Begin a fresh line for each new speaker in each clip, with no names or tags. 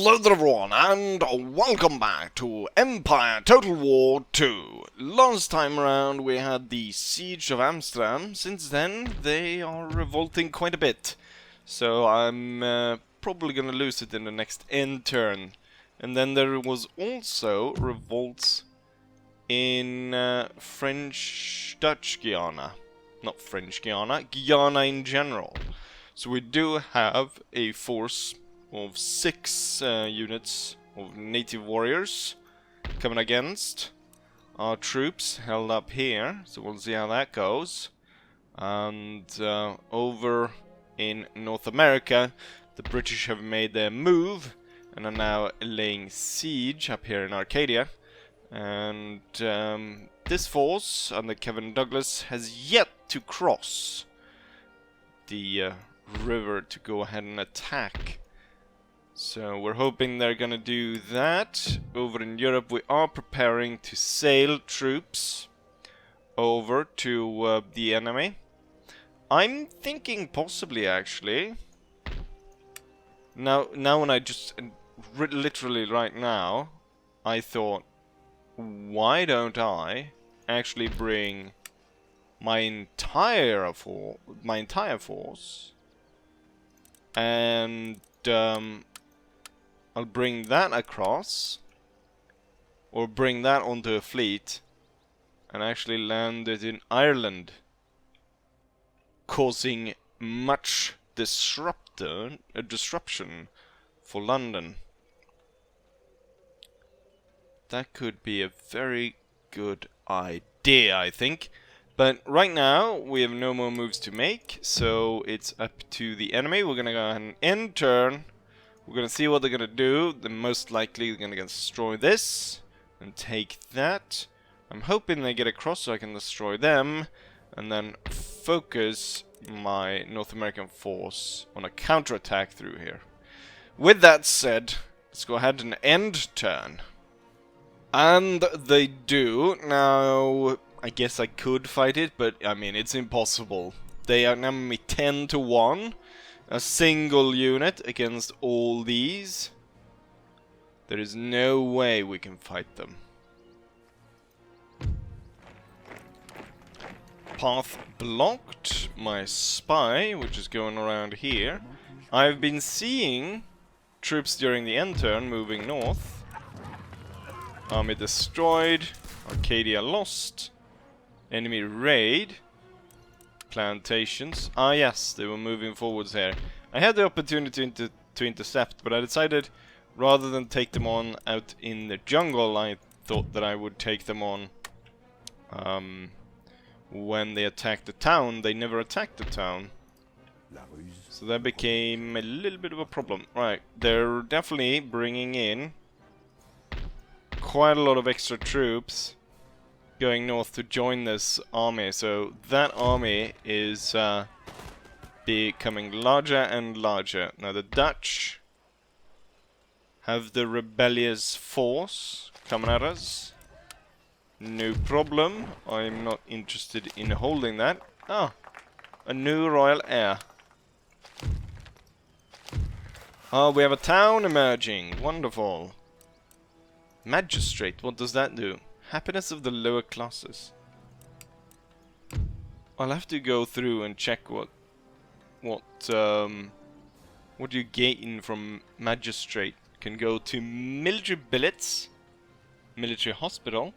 Hello there everyone, and welcome back to Empire Total War 2. Last time around we had the Siege of Amsterdam. Since then they are revolting quite a bit. So I'm probably gonna lose it in the next end turn. And then there was also revolts in French-Dutch Guiana. Not French Guiana, Guiana in general. So we do have a force of 6 units of native warriors coming against our troops held up here, so we'll see how that goes. And over in North America, the British have made their move and are now laying siege up here in Arcadia. And this force under Kevin Douglas has yet to cross the river to go ahead and attack. So we're hoping they're gonna do that. Over in Europe we are preparing to sail troops over to the enemy. I'm thinking possibly actually. Now when I just literally right now I thought, why don't I actually bring my entire force and I'll bring that across, or bring that onto a fleet, and actually land it in Ireland, causing much disruption for London. That could be a very good idea, I think. But right now, we have no more moves to make, so it's up to the enemy. We're gonna go ahead and end turn. We're gonna see what they're gonna do. They're most likely gonna destroy this and take that. I'm hoping they get across so I can destroy them and then focus my North American force on a counterattack through here. With that said, let's go ahead and end turn. And they do. Now, I guess I could fight it, but I mean, it's impossible. They outnumber me 10 to 1. A single unit against all these. There is no way we can fight them. Path blocked. My spy, which is going around here. I've been seeing troops during the end turn moving north. Army destroyed. Arcadia lost. Enemy raid. Plantations. Ah yes, they were moving forwards here. I had the opportunity to intercept, but I decided rather than take them on out in the jungle, I thought that I would take them on when they attacked the town. They never attacked the town. So that became a little bit of a problem. Right, they're definitely bringing in quite a lot of extra troops going north to join this army, so that army is becoming larger and larger. Now the Dutch have the rebellious force coming at us. No problem, I'm not interested in holding that. Ah, a new royal heir. Ah, we have a town emerging, wonderful. Magistrate, what does that do? Happiness of the lower classes. I'll have to go through and check what do you gain from magistrate. Can go to military billets, military hospital,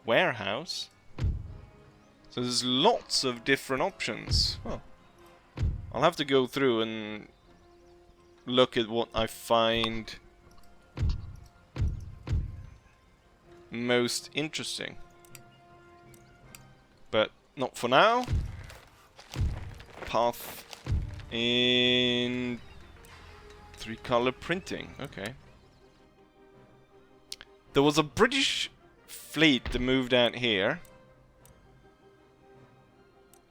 warehouse. So there's lots of different options. Well, I'll have to go through and look at what I find most interesting, but not for now. Path in 3-color printing. Okay. There was a British fleet that moved out here.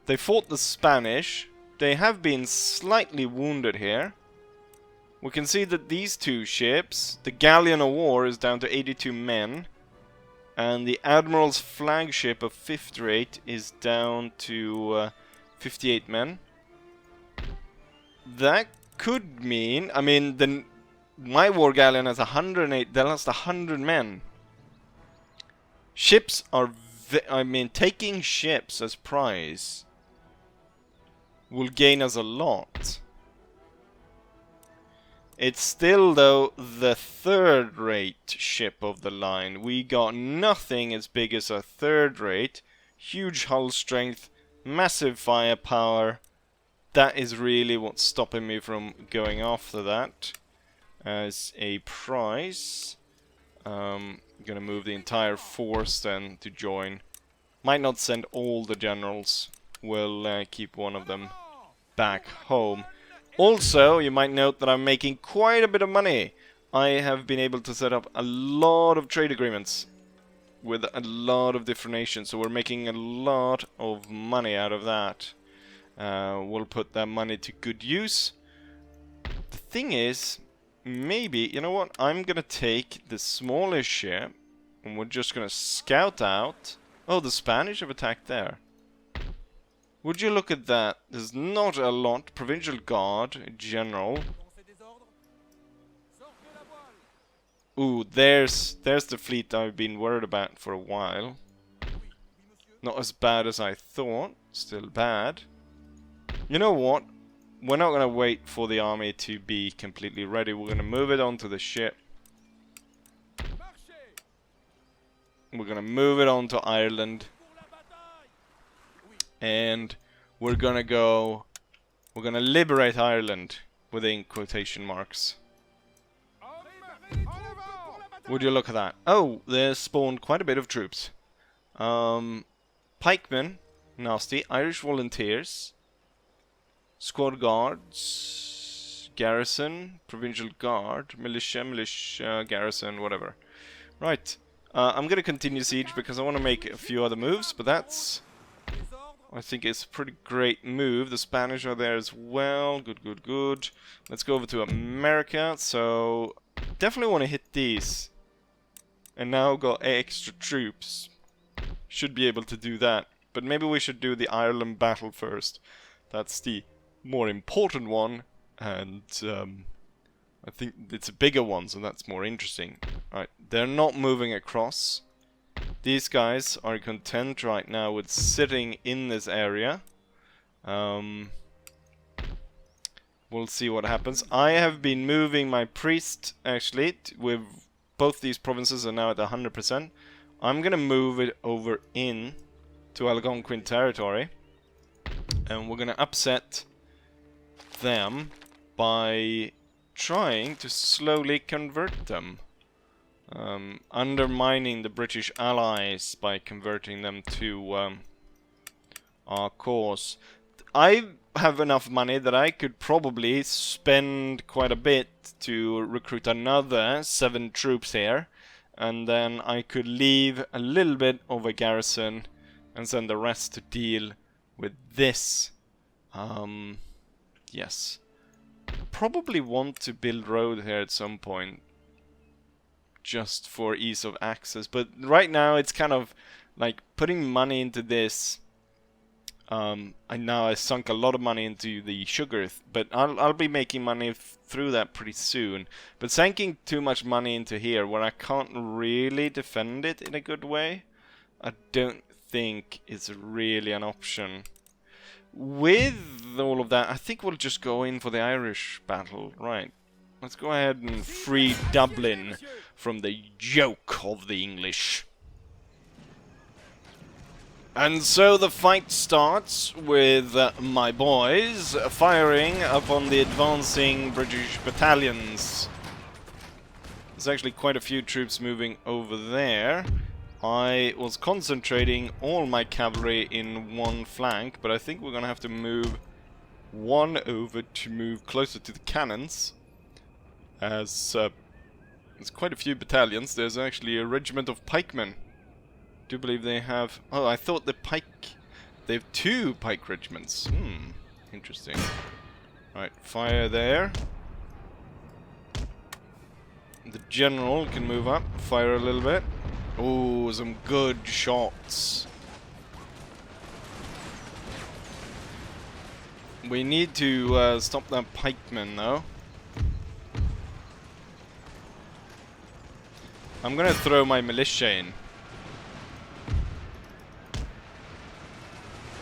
They fought the Spanish. They have been slightly wounded here. We can see that these two ships, the Galleon of War is down to 82 men. And the Admiral's flagship of 5th rate is down to 58 men. That could mean, I mean, My war galleon has 108. They lost 100 men. Ships are... I mean, taking ships as prize will gain us a lot. It's still, though, the third-rate ship of the line. We got nothing as big as a third-rate. Huge hull strength, massive firepower. That is really what's stopping me from going after that as a prize. I'm gonna move the entire force then to join. Might not send all the generals. We'll keep one of them back home. Also, you might note that I'm making quite a bit of money. I have been able to set up a lot of trade agreements with a lot of different nations, so we're making a lot of money out of that. We'll put that money to good use. The thing is, maybe, you know what, I'm gonna take the smallest ship and we're just gonna scout out. Oh, the Spanish have attacked there. Would you look at that? There's not a lot. Provincial Guard, General. Ooh, there's the fleet I've been worried about for a while. Not as bad as I thought. Still bad. You know what? We're not going to wait for the army to be completely ready. We're going to move it onto the ship. We're going to move it onto Ireland. And we're going to go... We're going to liberate Ireland within quotation marks. Would you look at that? Oh, there's spawned quite a bit of troops. Pikemen, nasty. Irish volunteers. Squad guards. Garrison. Provincial guard. Militia, garrison, whatever. Right. I'm going to continue siege because I want to make a few other moves, but that's... I think it's a pretty great move. The Spanish are there as well. Good, good, good. Let's go over to America. So, definitely want to hit these. And now got extra troops. Should be able to do that. But maybe we should do the Ireland battle first. That's the more important one. And I think it's a bigger one, so that's more interesting. Alright, they're not moving across. These guys are content right now with sitting in this area. We'll see what happens. I have been moving my priest, actually, with both these provinces are now at 100%. I'm gonna move it over in to Algonquin territory. And we're gonna upset them by trying to slowly convert them. Undermining the British allies by converting them to our cause. I have enough money that I could probably spend quite a bit to recruit another 7 troops here, and then I could leave a little bit of a garrison and send the rest to deal with this. Yes. Probably want to build road here at some point, just for ease of access, but right now it's kind of like putting money into this. I sunk a lot of money into the sugar, but I'll be making money through that pretty soon. But sinking too much money into here, where I can't really defend it in a good way, I don't think it's really an option. With all of that, I think we'll just go in for the Irish battle, right? Let's go ahead and free Dublin from the yoke of the English. And so the fight starts with my boys firing upon the advancing British battalions. There's actually quite a few troops moving over there. I was concentrating all my cavalry in one flank, but I think we're gonna have to move one over to move closer to the cannons. As there's quite a few battalions. There's actually a regiment of pikemen. I do believe they have... Oh, I thought the pike... They have 2 pike regiments. Interesting. Right, fire there. The general can move up, fire a little bit. Oh, some good shots. We need to stop that pikeman, though. I'm gonna throw my militia in.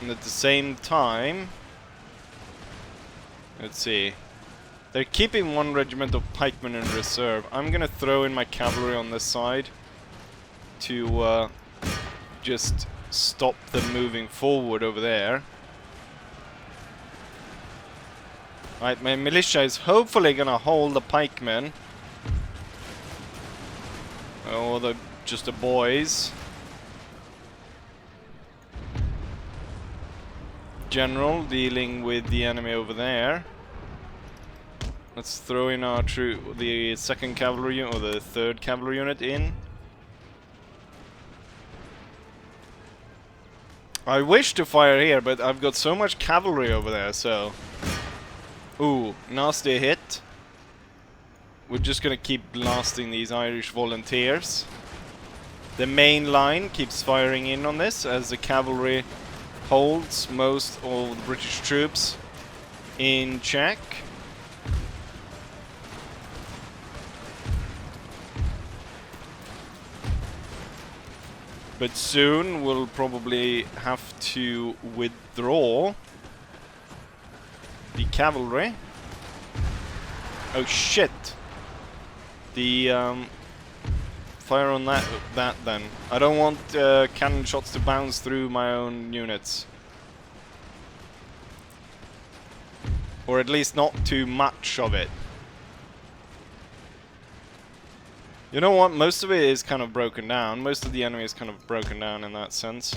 And at the same time... Let's see. They're keeping one regiment of pikemen in reserve. I'm gonna throw in my cavalry on this side to just stop them moving forward over there. Right, my militia is hopefully gonna hold the pikemen. Or just the boys. General dealing with the enemy over there. Let's throw in our the 2nd cavalry unit or the 3rd cavalry unit in. I wish to fire here, but I've got so much cavalry over there, so... Ooh, nasty hit. We're just gonna keep blasting these Irish volunteers. The main line keeps firing in on this as the cavalry holds most of the British troops in check. But soon we'll probably have to withdraw the cavalry. Oh shit! The fire on that then. I don't want cannon shots to bounce through my own units. Or at least not too much of it. You know what? Most of it is kind of broken down. Most of the enemy is kind of broken down in that sense.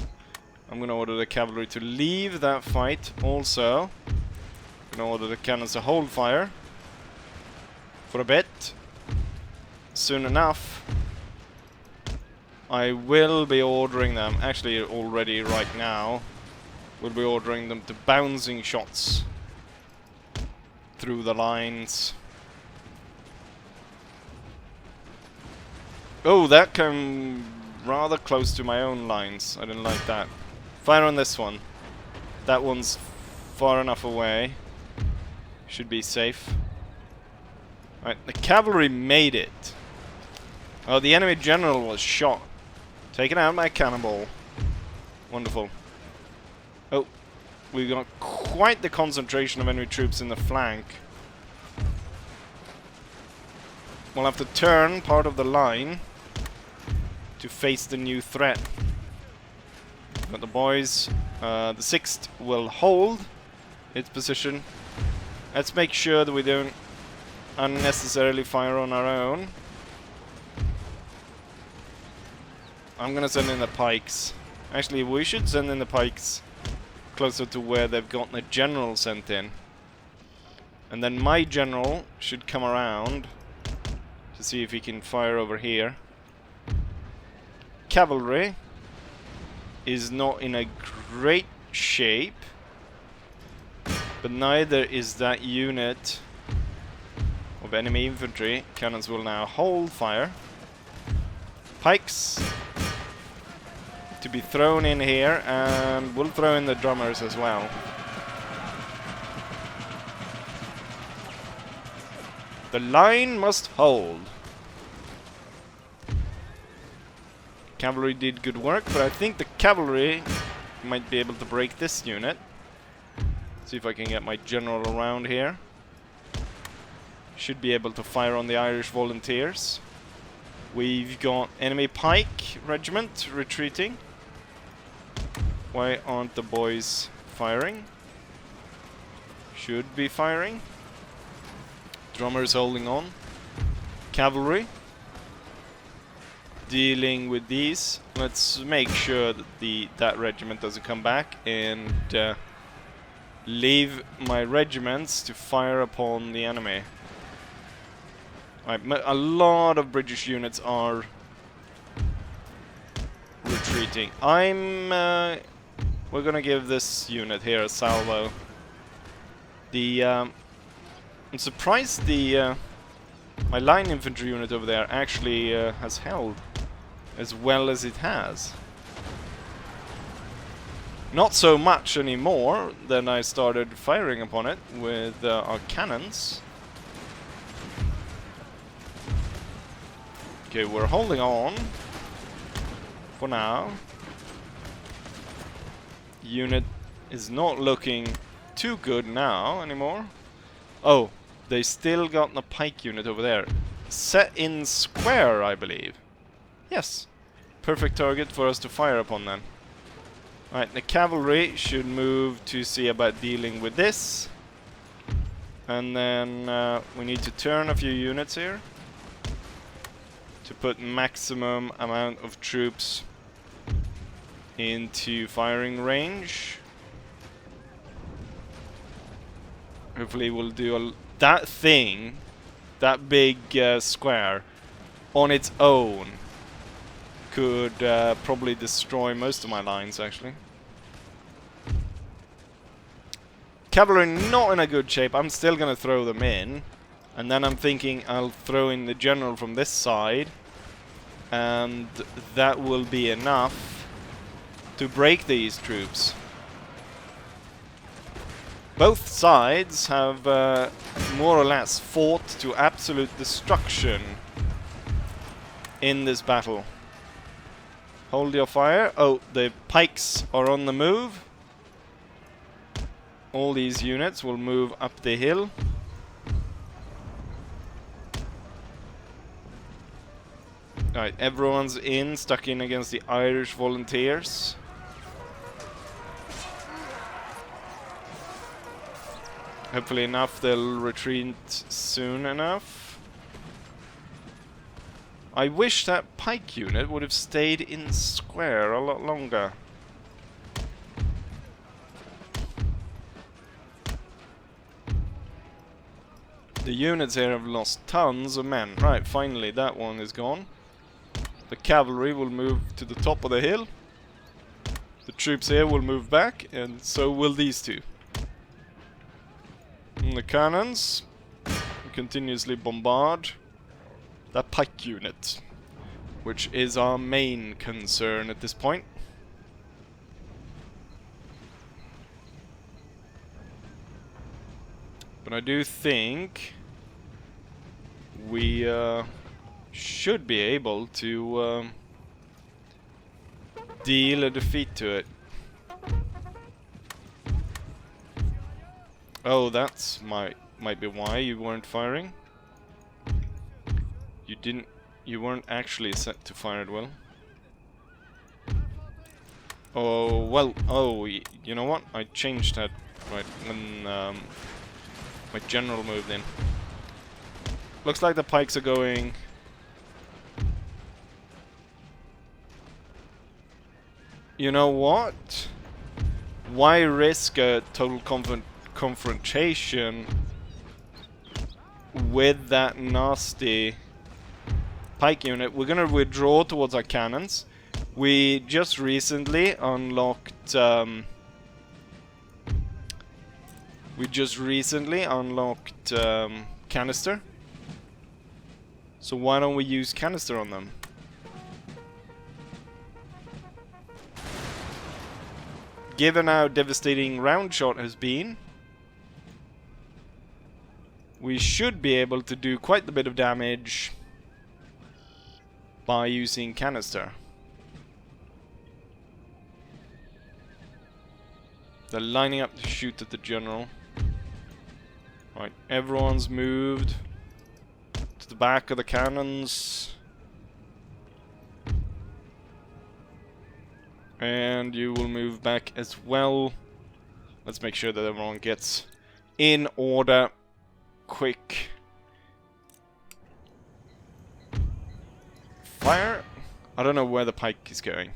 I'm going to order the cavalry to leave that fight also. I'm going to order the cannons to hold fire for a bit. Soon enough, I will be ordering them, actually already right now, we'll be ordering them to bouncing shots through the lines. Oh, that came rather close to my own lines. I didn't like that. Fire on this one. That one's far enough away. Should be safe. Right, the cavalry made it. Oh, the enemy general was shot. Taken out by a cannonball. Wonderful. Oh, we got quite the concentration of enemy troops in the flank. We'll have to turn part of the line to face the new threat. But the boys, the 6th will hold its position. Let's make sure that we don't unnecessarily fire on our own. I'm gonna send in the pikes. Actually, we should send in the pikes closer to where they've gotten a general sent in. And then my general should come around to see if he can fire over here. Cavalry is not in a great shape, but neither is that unit of enemy infantry. Cannons will now hold fire. Pikes to be thrown in here, and we'll throw in the drummers as well. The line must hold. Cavalry did good work, but I think the cavalry might be able to break this unit. See if I can get my general around here. Should be able to fire on the Irish volunteers. We've got enemy pike regiment retreating. Why aren't the boys firing? Should be firing. Drummers holding on. Cavalry dealing with these. Let's make sure that that regiment doesn't come back, and leave my regiments to fire upon the enemy. Right, a lot of British units are retreating. We're gonna give this unit here a salvo. I'm surprised my line infantry unit over there actually has held as well as it has. Not so much anymore. Then I started firing upon it with our cannons. Okay, we're holding on for now. Unit is not looking too good now anymore. Oh, they still got the pike unit over there. Set in square, I believe. Yes. Perfect target for us to fire upon then. Alright, the cavalry should move to see about dealing with this. And then we need to turn a few units here to put maximum amount of troops into firing range. Hopefully we'll do that thing, that big square, on its own could probably destroy most of my lines, actually. Cavalry not in a good shape. I'm still gonna throw them in, and then I'm thinking I'll throw in the general from this side, and that will be enough to break these troops. Both sides have more or less fought to absolute destruction in this battle. Hold your fire. Oh, the pikes are on the move. All these units will move up the hill. Alright, everyone's in, stuck in against the Irish volunteers. Hopefully enough, they'll retreat soon enough. I wish that pike unit would have stayed in square a lot longer. The units here have lost tons of men. Right, finally that one is gone. The cavalry will move to the top of the hill. The troops here will move back, and so will these two. And the cannons continuously bombard that pike unit, which is our main concern at this point. But I do think we should be able to deal a defeat to it. Oh, that's might be why you weren't firing. You weren't actually set to fire it well. Oh, well, oh, you know what? I changed that right when my general moved in. Looks like the pikes are going... You know what? Why risk a total confrontation with that nasty pike unit? We're gonna withdraw towards our cannons. We just recently unlocked... canister. So why don't we use canister on them? Given how devastating round shot has been, we should be able to do quite a bit of damage by using canister. They're lining up to shoot at the general. Right, everyone's moved to the back of the cannons. And you will move back as well. Let's make sure that everyone gets in order quick. Fire. I don't know where the pike is going.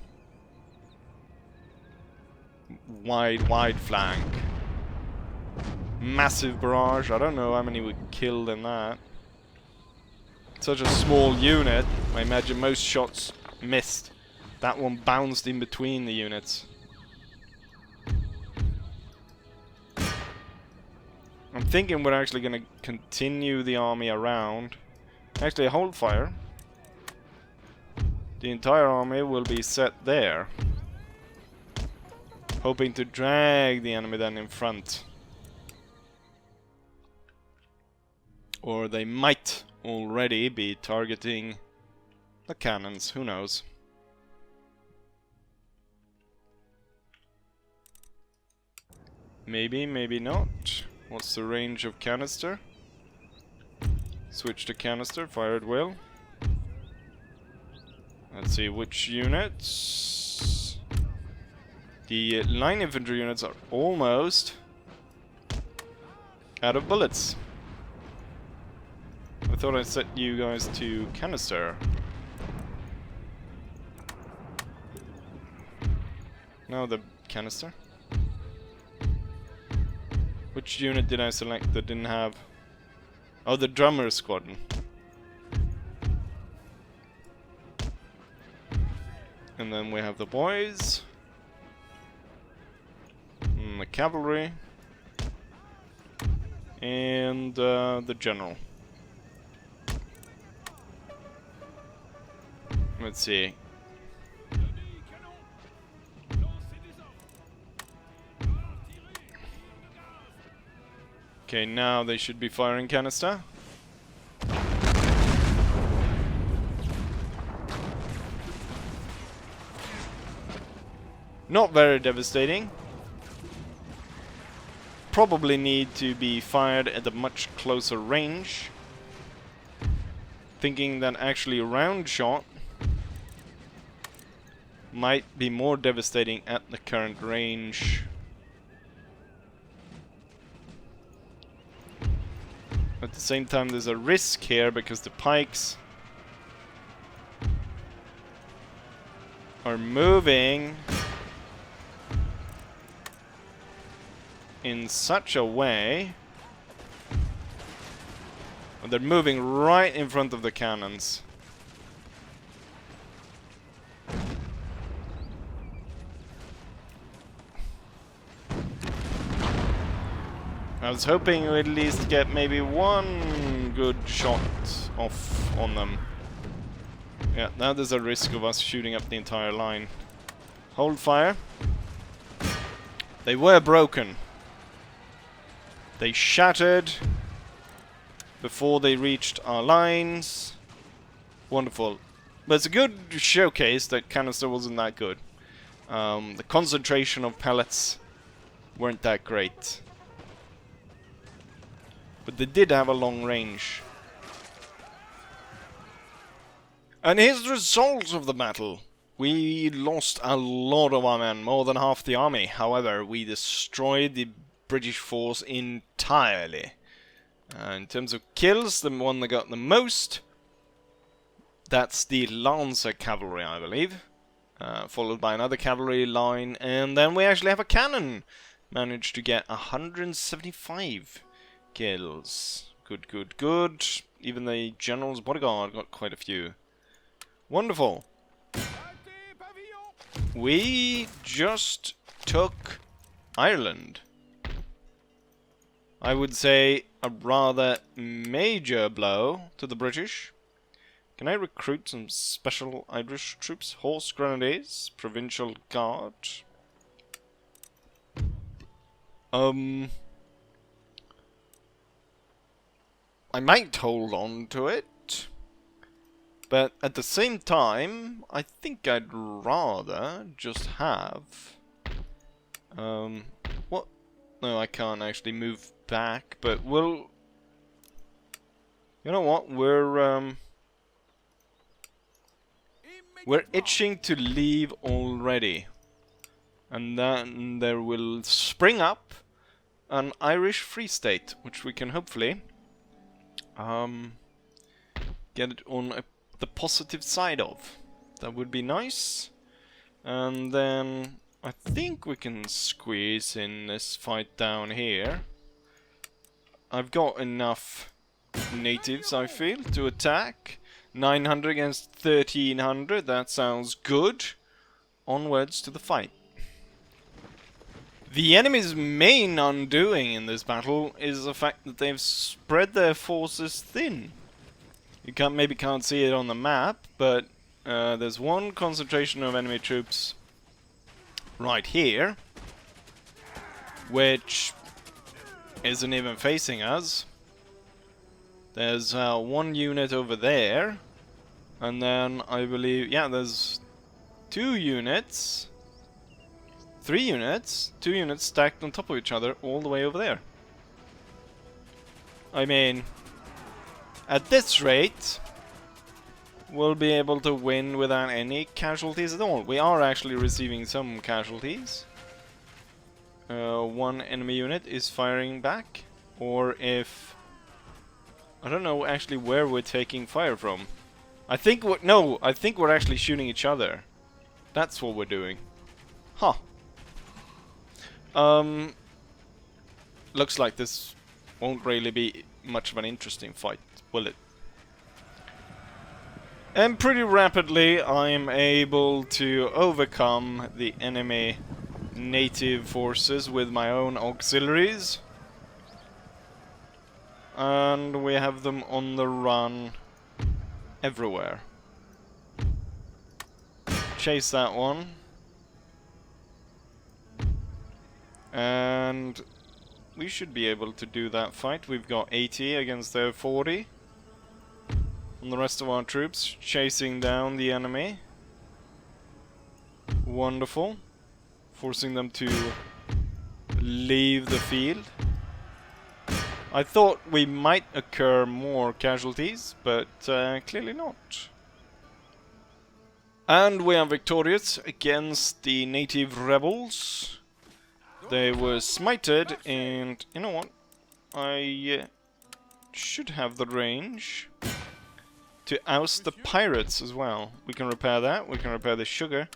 Wide flank. Massive barrage. I don't know how many we killed in that. Such a small unit. I imagine most shots missed. That one bounced in between the units. I'm thinking we're actually going to continue the army around. Actually, hold fire. The entire army will be set there. Hoping to drag the enemy then in front. Or they might already be targeting the cannons, who knows? Maybe, maybe not. What's the range of canister? Switch to canister, fire at will. Let's see which units. The line infantry units are almost out of bullets. I thought I set you guys to canister. No, the canister. Which unit did I select that didn't have... Oh, the drummer squadron. And then we have the boys. And the cavalry. And the general. Let's see. Okay, now they should be firing canister. Not very devastating. Probably need to be fired at a much closer range. Thinking that actually a round shot might be more devastating at the current range. At the same time, there's a risk here because the pikes are moving in such a way. They're moving right in front of the cannons. I was hoping we'd at least get maybe one good shot off on them. Yeah, now there's a risk of us shooting up the entire line. Hold fire. They were broken. They shattered before they reached our lines. Wonderful. But it's a good showcase that canister wasn't that good. The concentration of pellets weren't that great. But they did have a long range. And here's the results of the battle. We lost a lot of our men, more than half the army. However, we destroyed the British force entirely. In terms of kills, the one that got the most, that's the Lancer cavalry, I believe. Followed by another cavalry line, and then we actually have a cannon. Managed to get 175 kills. Good, good, good. Even the general's bodyguard got quite a few. Wonderful. We just took Ireland. I would say a rather major blow to the British. Can I recruit some special Irish troops? Horse Grenadiers, Provincial Guard. I might hold on to it, but at the same time, I think I'd rather just have... what? No, I can't actually move back, but we'll... You know what? We're itching to leave already. And then there will spring up an Irish Free State, which we can hopefully get it on the positive side of. That would be nice. And then I think we can squeeze in this fight down here. I've got enough natives, I feel, to attack. 900 against 1300, that sounds good. Onwards to the fight. The enemy's main undoing in this battle is the fact that they've spread their forces thin. You maybe can't see it on the map, but there's one concentration of enemy troops right here, which isn't even facing us. There's one unit over there, And then I believe, yeah, there's 2 units. 3 units. 2 units stacked on top of each other all the way over there. I mean, at this rate, we'll be able to win without any casualties at all. We are actually receiving some casualties. 1 enemy unit is firing back. Or if... I don't know actually where we're taking fire from. I think we're... No, I think we're actually shooting each other. That's what we're doing. Huh. Looks like this won't really be much of an interesting fight, will it? And pretty rapidly I'm able to overcome the enemy native forces with my own auxiliaries. And we have them on the run everywhere. Chase that one. And we should be able to do that fight. We've got 80 against their 40. And the rest of our troops chasing down the enemy. Wonderful. Forcing them to leave the field. I thought we might occur more casualties, but clearly not. And we are victorious against the native rebels. They were smited, and you know what? I should have the range to oust the pirates as well. We can repair that, we can repair the sugar,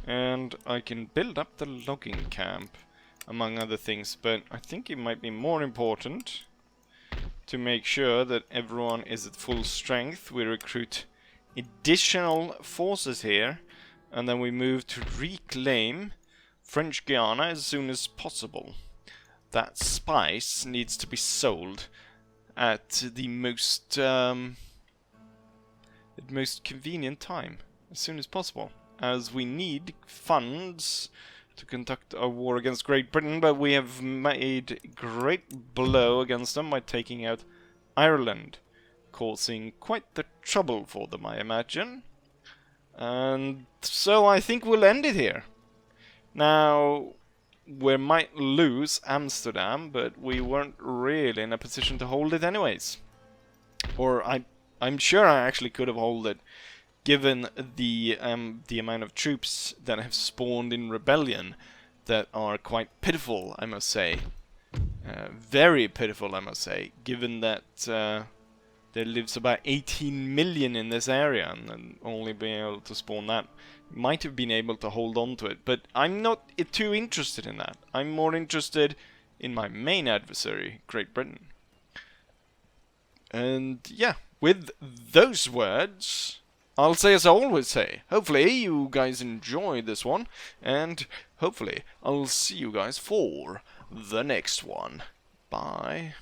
and I can build up the logging camp, among other things. But I think it might be more important to make sure that everyone is at full strength. We recruit additional forces here, and then we move to reclaim French Guiana as soon as possible. That spice needs to be sold at the most convenient time, as soon as possible, as we need funds to conduct a war against Great Britain. But we have made great blow against them by taking out Ireland, causing quite the trouble for them, I imagine. And so I think we'll end it here. Now, we might lose Amsterdam, but we weren't really in a position to hold it anyways. Or I'm sure I actually could have held it, given the amount of troops that have spawned in rebellion that are quite pitiful, I must say. Very pitiful, I must say, given that there lives about 18 million in this area, and only being able to spawn that might have been able to hold on to it. But I'm not too interested in that. I'm more interested in my main adversary, Great Britain. And yeah, with those words, I'll say as I always say, hopefully you guys enjoyed this one, and hopefully I'll see you guys for the next one. Bye.